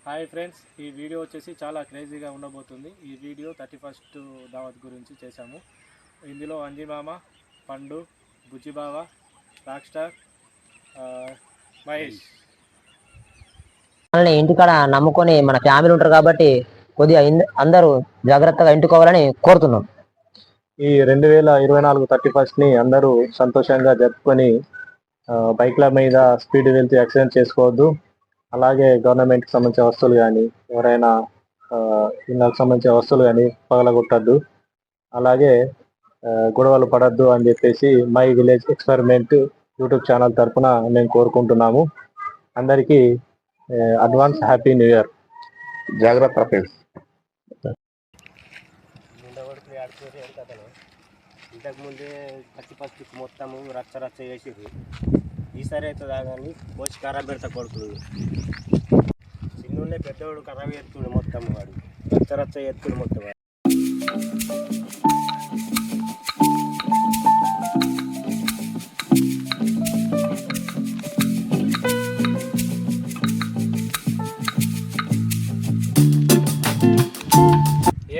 Hi friends, ఈ video వచ్చేసి చాలా క్రేజీగా ఉండబోతుంది. ఈ వీడియో 31st దావత్ గురించి చేశాము. ఇందులో అంజిమామ, పండు, బుజ్జిబావ, రాక్ స్టార్, మహేష్. మనల్ని ఇంటికాడ నమ్ముకొని మన ఫ్యామిలీ ఉంటారు కాబట్టి కొద్దిగా అందరూ జాగ్రత్తగా ఇంటికోవాలని కోరుతున్నాం. ఈ 2024 31st అందరూ సంతోషంగా జరుపుకొని బైక్ల మీద స్పీడ్ వెళ్తూ యాక్సిడెంట్ చేసుకోవద్దు. అలాగే గవర్నమెంట్కి సంబంధించిన వస్తువులు కానీ ఎవరైనా ఇళ్ళకి సంబంధించిన వస్తువులు కానీ పగలగొట్టద్దు. అలాగే గొడవలు పడద్దు అని చెప్పేసి my village experiment YouTube channel తరఫున మేము కోరుకుంటున్నాము. అందరికీ అడ్వాన్స్ హ్యాపీ న్యూ ఇయర్. జాగ్రత్త ఫ్రెండ్స్. ఇంతకుముందే 31st మొత్తము రచ్చ చేసిర్రు. ఈసారి అయితే దాగాని పోసి ఖరాబ్ పెడతా కొడుకులు. చిన్నోళ్ళే పెద్దవాడు ఖరాబ్ ఎత్తుడు మొత్తం, వాడు రచ్చ ఎత్తుడు మొత్తం. వాడు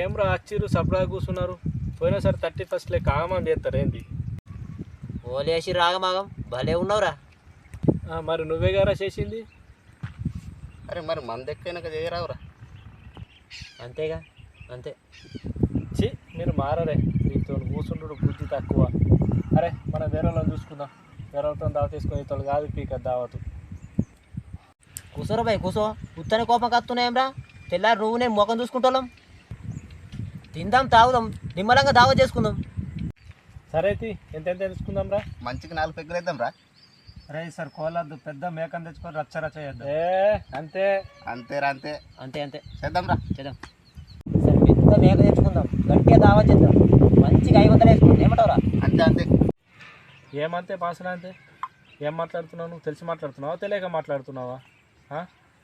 ఏం రా అచ్చిరు సపడా కూర్చున్నారు? పోయినసారి 31st కాగమని చేస్తారు ఏంటి? ఓలేసి రాగమాగం భలే ఉన్నావురా. మరి నువ్వే గారా చేసింది? అరే మరి మన దెక్కైనాక చేయరావురా. అంతేగా, అంతే. చి మీరు మారరే, మీతో కూర్చుంటు బుద్ధి తక్కువ. అరే మనం వేరే వాళ్ళని చూసుకుందాం. వేరే వాళ్ళతో దావత్ తీసుకొని ఇతలు కాదు పీక దావతు. కూసోరా బాయ్ కూసో. ఉత్తని కోపం కత్తున్నాయేం రా? తెల్లారి నువ్వు నేను ముఖం చూసుకుంటాం. తిందాం, తాగుదాం, నిమ్మలంగా దావత్ చేసుకుందాం. సరే ఎంత తీసుకుందాం రా. మంచికి 4 పెగ్గులు వేద్దాం రా. అరే సార్ కోలద్దు, పెద్ద మేకను తెచ్చుకొని రచ్చ చేద్దాం. అంతే అంతేరా, అంతే అంతే అంతే చేద్దాం రా, చేద్దాం. సరే పెద్ద మేక తెచ్చుకుందాం, గట్టిగా దావత్ చేద్దాం, మంచిగా 500 వేసుకుందాం. ఏమంటావురా? అంతే అంతే. ఏమంతే పాసన అంతే. ఏం మాట్లాడుతున్నావు నువ్వు? తెలిసి మాట్లాడుతున్నావా తెలియక మాట్లాడుతున్నావా?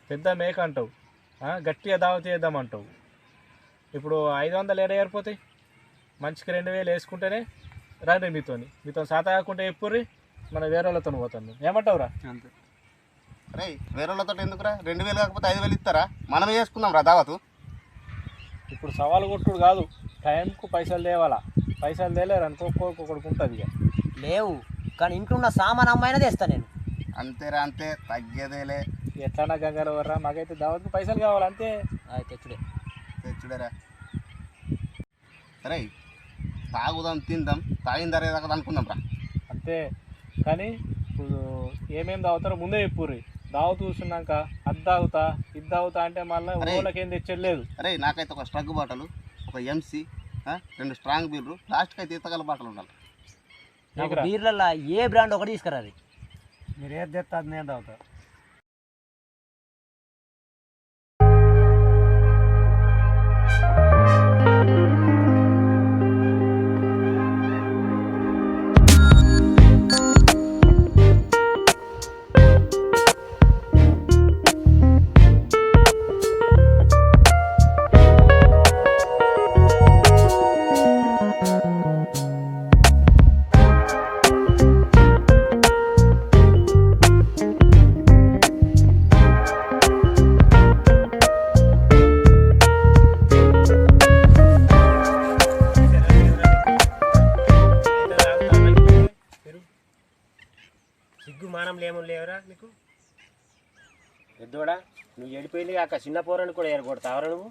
పెద్ద మేక అంటావు, గట్టిగా దావత్ చేద్దామంటావు. ఇప్పుడు 500 ఏడ ఏరిపోతాయి? మంచికి 2000 వేసుకుంటేనే రండి. మీతో సాత కాకుండా ఎప్పుర్రి మన వేరే వాళ్ళతో పోతాను. ఏమంటావురా? అంతే. అరే వేరే వాళ్ళతో ఎందుకురా? 2000 కాకపోతే 5000 ఇస్తారా? మనమే చేసుకుందాం రా దావతు. ఇప్పుడు సవాలు కొట్టుడు కాదు, టైంకు పైసలు తేవాలా. పైసలు తేలేరు అనుకో ఒక్కొక్కడికి ఉంటుంది. ఇక లేవు కానీ ఇంట్లో ఉన్న సామాన్ అమ్మాయినా తెస్తా నేను. అంతేరా, అంతే, తగ్గేదేలే. ఎట్లా గంగారు వర్రా, మాకైతే దావత్కు పైసలు కావాలి అంతే. తెచ్చుడే తెచ్చుడేరా. సరే తాగుదాం, తిందాం, తాగిన ధర అనుకుందాం రా. అంతే. కానీ ఇప్పుడు ఏమేమి తాగుతారో ముందే చెప్పుర్రి. దావత్ చూస్తున్నాక అది తాగుతా ఇది తాగుతా అంటే మళ్ళీ ఊళ్ళకి ఏం తెచ్చలేదు. అరే నాకైతే ఒక స్ట్రగ్ బాటలు, ఒక ఎంసీ, 2 స్ట్రాంగ్ బీర్లు, లాస్ట్కి అయితే ఈతగల బాటలు ఉండాలి. బీర్లలో ఏ బ్రాండ్ ఒకటి తీసుకురాలి. మీరు ఏది తెస్తా అది నేను తాగుతా. సిగ్గు మానం లేవురా నీకు? పెద్దోడా నువ్వు ఎడిపోయింది కాక చిన్న పోరని కూడా ఎరగొడతావరా నువ్వు?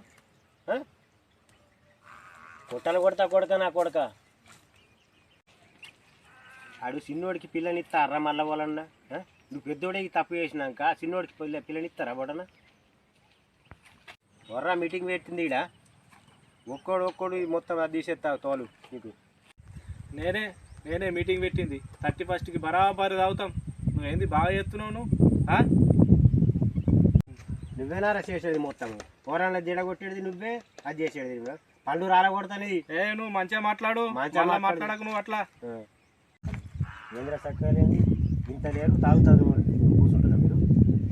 కొట్టలు కొడతా నా కొడక. ఆడు చిన్నోడికి పిల్లనిస్తారా మళ్ళా వాళ్ళన్నా? నువ్వు పెద్దోడికి తప్పు చేసినాక చిన్నోడికి పిల్లనిస్తారా వాడన్నా? వర్రా మీటింగ్ పెట్టింది ఈడ, ఒక్కోడు మొత్తం అది తీసేస్తావు తోలు నీకు. నేనే మీటింగ్ పెట్టింది. 31st బరాబరి తాగుతాం. నువ్వేంది బాగా చేస్తున్నావు నువ్వు? నువ్వేనారా చేసేది మొత్తం? పోరాళ్ళ దిడగొట్టేది నువ్వే, అది చేసేది పండు రాలగొడతానేది. నువ్వు మంచిగా మాట్లాడు, మాట్లాడకు నువ్వు అట్లా. ఏంద్ర సక్కలేంది ఇంత లేరు తాగుతుంది కూర్చుంటుందా మీరు?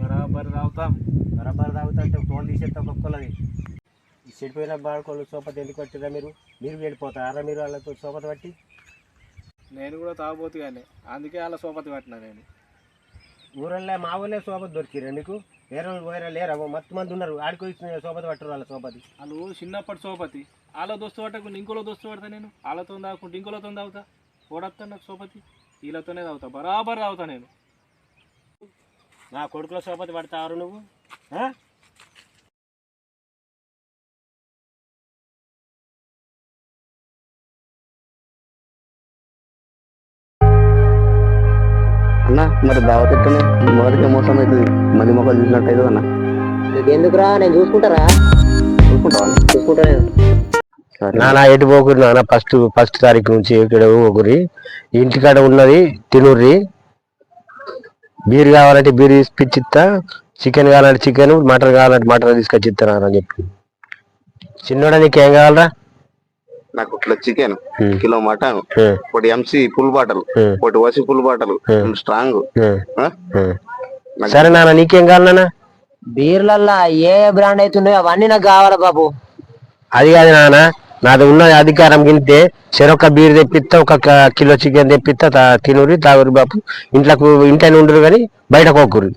బరాబరి తాగుతాం. బరాబరి తాగుతా అంటే తోలు తీసేస్తా ఒక్కొక్కలది. ఈ చెడిపోయిన బాడుకోళ్ళు సోపతి ఎందుకు పట్టిరా మీరు? వెళ్ళిపోతారా మీరు వాళ్ళతో సోపతి పట్టి? నేను కూడా తాగబోతు కానీ అందుకే అలా సోపతి పట్టినా. నేను ఊరల్లో మా ఊళ్ళే సోపతి దొరికిరా మీకు? వేరే వేరే లేరా మత్తు మంది ఉన్నారు ఆడికి సోపతి పట్టరు వాళ్ళ సోపతి. వాళ్ళు చిన్నప్పటి సోపతి వాళ్ళ దోస్తు పట్టకుండా ఇంకోలో దోస్తు పడతా నేను వాళ్ళతో తాగుకుంటూ ఇంకోలతో తాగుతా ఓడత్తా నాకు సోపతి వీళ్ళతోనే తాగుతా బరాబర్ తాగుతా నేను. నా కొడుకులో సోపతి పడతారు నువ్వు. అన్న మరి దావత్ ఎట్టనే మొదటికే మోసం అవుతుంది మళ్ళీ మొక్కలు చూసినట్టు అవుతుంది అన్న. ఎందుకురా నేను చూసుకుంటారా చూసుకుంటావా చూసుకుంటా నేను. నానా ఎటు పోకురి నాన్న ఫస్ట్ తారీఖు నుంచి ఇక్కడ పోకురి ఇంటికాడ ఉన్నది తినుర్రి బీర్ కావాలంటే బీర్ తీసుకొచ్చిస్తా చికెన్ కావాలంటే చికెన్ మటన్ కావాలంటే మటన్ తీసుకొచ్చి ఇస్తాను అని చెప్పి. చిన్నోడా నీకు ఏం కావాలరా? నాకు ఇట్లా చికెన్ కిలో మటన్ ఒకటి ఎంసీ ఫుల్ బాటల్ ఒకటి వసి ఫుల్ బాటల్ స్ట్రాంగ్. సరే నాన్న నీకేం కావాలి నాన్న? బీర్లల్లా ఏ బ్రాండ్ అవుతున్నాయో అవన్నీ నాకు కావాలా బాబు. అది కాదు నాన్న నాది ఉన్న అధికారం కింటే చెరొక్క బీర్ తెప్పిస్తా ఒక కిలో చికెన్ తెప్పిస్తా తినురి తాగురి బాబు. ఇంట్లోనే ఉండరు కానీ బయట కోకుర్రి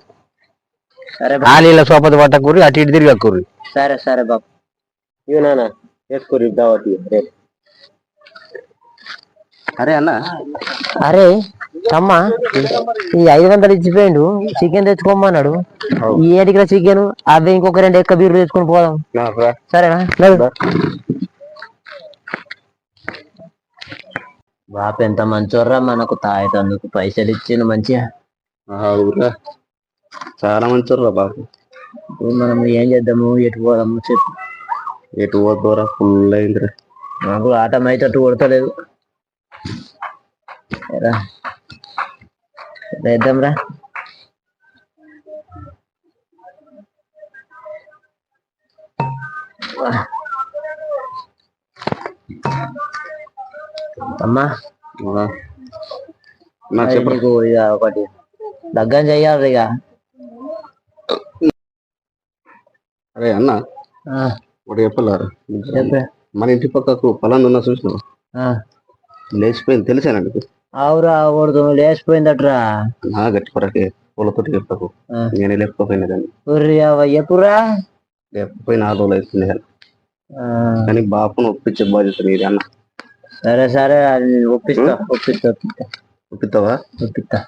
ఆలీల సోపతి పట్టకూరి అటు ఇటు తిరగకూరి. సరే సరే బాబు. ఇవి నాన్న వేసుకోరి దావతి. అరే అన్న అరే తమ్మ ఈ 500 ఇచ్చిపోయిండు చికెన్ తెచ్చుకోమన్నాడు. ఈ ఏటికి చికెన్ అవి ఇంకొక 2 ఎక్క బీర్లు తెచ్చుకొని పోదాం సరేనా? బాపు ఎంత మంచోర్రా మనకు తాగేటందుకు పైసలు ఇచ్చిండు మంచిగా. చాలా మంచి బాబు. మనం ఏం చేద్దాము ఎటు పోదాము చెప్పు. ఎటు పోద్దారా ఫుల్ అయిందిరా నాకు ఆటం అయితే అటు కొడతలేదు. వేద్దాంరా. అమ్మా నీకు ఇక ఒకటి దగ్గర చెయ్యాలి ఇక. అరే అన్న ఒకటి చెప్పలేరు మన ఇంటి పక్కకు పొలం ఉన్నా చూసినావు లేచిపోయింది తెలిసానండి. అవురా కొడుతు లేచిపోయిందట్రా. నా గట్టి పరకే పూలతోటి చెప్పకు నేను లేకపోయినా కానీ ఎప్పుడురా లేకపోయి 4 రోజులు అవుతుంది కానీ బాపును ఒప్పించే బాధ్యత నీది అన్న. సరే సరే ఒప్పిస్తా ఒప్పిస్తా ఒప్పిస్తావా? ఒప్పిస్తా.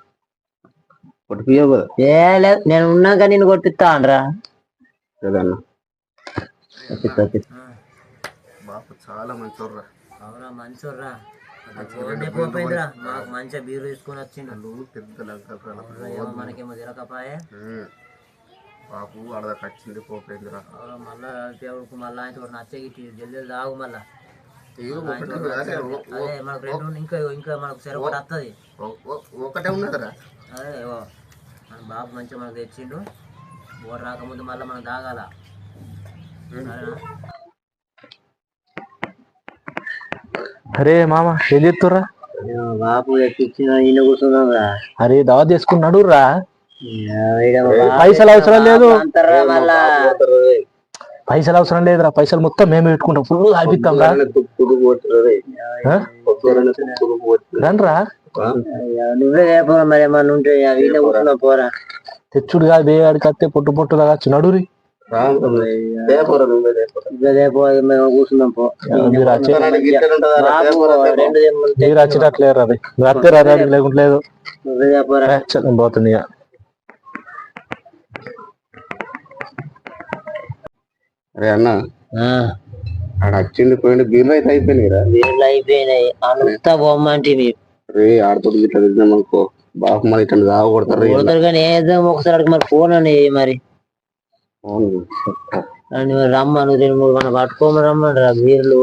కొట్టిపోయావు కదా? ఏ లేదు నేను ఉన్నాక నేను కొట్టిస్తా అనరా. అన్న ఒప్పిస్తా ఒప్పిస్తా. బాపు చాలా మంచోర్రా. అవురా మంచోర్రా పోపోయిందిరా మాకు మంచిగా బీరు తీసుకొని వచ్చిండు. పెద్ద మనకేమో తిరగపాయే బాపు అడదా కచ్చింది పోపోయిందిరా. మళ్ళా దేవుడికి మళ్ళీ ఆయన కూడా నచ్చే జల్దీ తాగు మళ్ళా. అదే మనకు 2 ఇంకా మనకు సరిపడి వస్తుంది. ఒకటే ఉన్నదరా. అదే మన బాబు మంచిగా మనకు తెచ్చిండు. బోర్ రాకముందు మళ్ళీ మనం తాగాల. అరే మామ ఏం చెప్తుర్రా? బాబు ఎక్కిచ్చిన ఈయన కూర్చున్నాం రా. అరే దావత్ చేసుకున్నాడు రా. పైసలు అవసరం లేదు పైసలు అవసరం లేదురా. పైసలు మొత్తం మేమే పెట్టుకుంటాం. ఫుల్ ఆపిస్తాం రా. రండ్రా నువ్వే లేకపోరా మరి ఏమన్నా ఉంటే వీళ్ళే కూర్చున్నా పోరా. తెచ్చుడు కాదు బేవాడికి వస్తే పొట్టు పొట్టుగా నడురి. మేము కూర్చున్నాం పో. మీరు వచ్చేటట్లేరు అది వస్తే రాదు లేకుంటే లేదు. నేను పోతుంది ఇక. అరే అన్న ఆడ వచ్చింది పోయింది బీర్లు అయితే అయిపోయినాయిరా. బీర్లు అయిపోయినాయి అంతా బొమ్మంటే రే ఆడతో ఇట్లా తెద్దాం అనుకో బాపు మరి ఇట్లా తాగొడతారు కానీ ఏద్దాం ఒకసారి మరి ఫోన్ అని మరి రమ్మను 2-3 మన పట్టుకోమని రమ్మని రా బీర్లు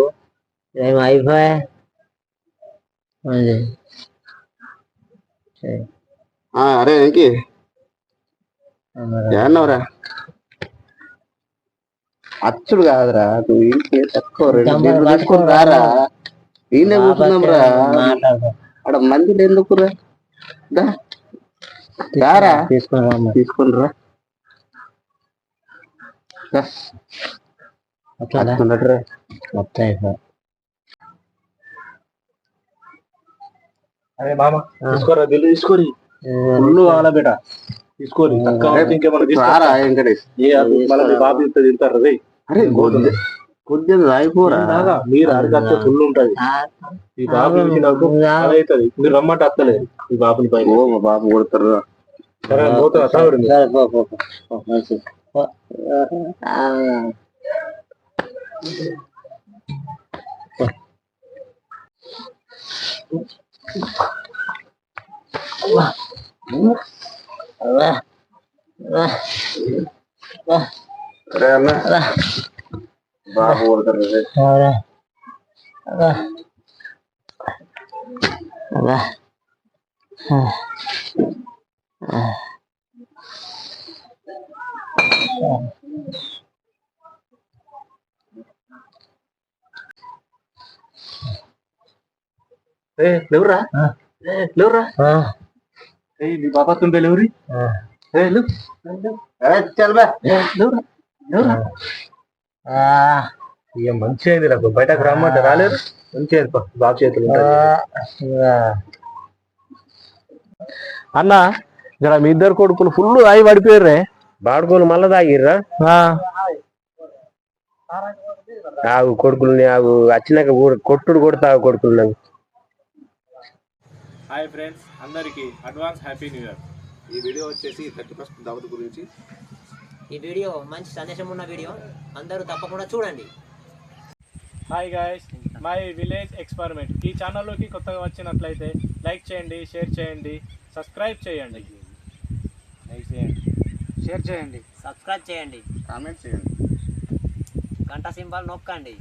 ఏమి అయిపోయా. అరే ఇంకి ఏమన్నావురా? అచ్చుడు కాదురా నువ్వు ఇంకే తక్కువ 2 తీసుకొని రారా. ఈయన కూర్చున్నాం రా. అక్కడ మంది ఎందుకురా రారా తీసుకొని రా. అరే మామ తీసుకోరా బిల్లు తీసుకోరి. ఫుల్ కావాలా బేట. తీసుకోండి తక్కువ అయితే ఇంకేమన్నా రారా తీసుకొస్తా. వెంకటేష్ ఏ అది మళ్ళీ మీ బాబు ఇంత తింటారు రే అరే కొద్దిగా రాయిపోరా బాగా మీరు అరగంట ఫుల్ ఉంటది ఈ బాబు చూసినప్పుడు అవుతుంది మీరు రమ్మంటే అత్తలేదు ఈ బాబుని పైన ఓ మా బాబు కొడతారు సరే పోతా తాగుడు మీరు. సరే, పో. మంచిది. పో. సరే అన్న బాబు కొడతారు రే. ఏ లేవురా లేవురా ఏ మీ బాబా తుండే లేవురి ఏ లేవు చల్ బా లేవురా లేవురా ఇక మంచి అయింది నాకు బయటకు రమ్మంటే రాలేరు మంచి అయింది బాబు చేతులు ఉంటాయి. అన్న ఇక్కడ మీ ఇద్దరు కొడుకులు ఫుల్ అయి పడిపోయారే బాడుకోలు మళ్ళా తాగిర్రా ఆగు కొడుకుల్ని ఆగు వచ్చినాక కొట్టుడు కొడతావు కొడుకులు నాకు. హాయ్ ఫ్రెండ్స్, అందరికీ అడ్వాన్స్ హ్యాపీ న్యూ ఇయర్. ఈ వీడియో వచ్చేసి 31st దావత్ గురించి. ఈ వీడియో మంచి సందేశం ఉన్న వీడియో, అందరూ తప్పకుండా చూడండి. Hi guys, my village experiment ఈ ఛానల్లోకి కొత్తగా వచ్చినట్లయితే లైక్ చేయండి, షేర్ చేయండి, సబ్స్క్రైబ్ చేయండి, షేర్ చేయండి, సబ్స్క్రైబ్ చేయండి, కామెంట్ చేయండి. గంట సింబల్ నొక్కండి.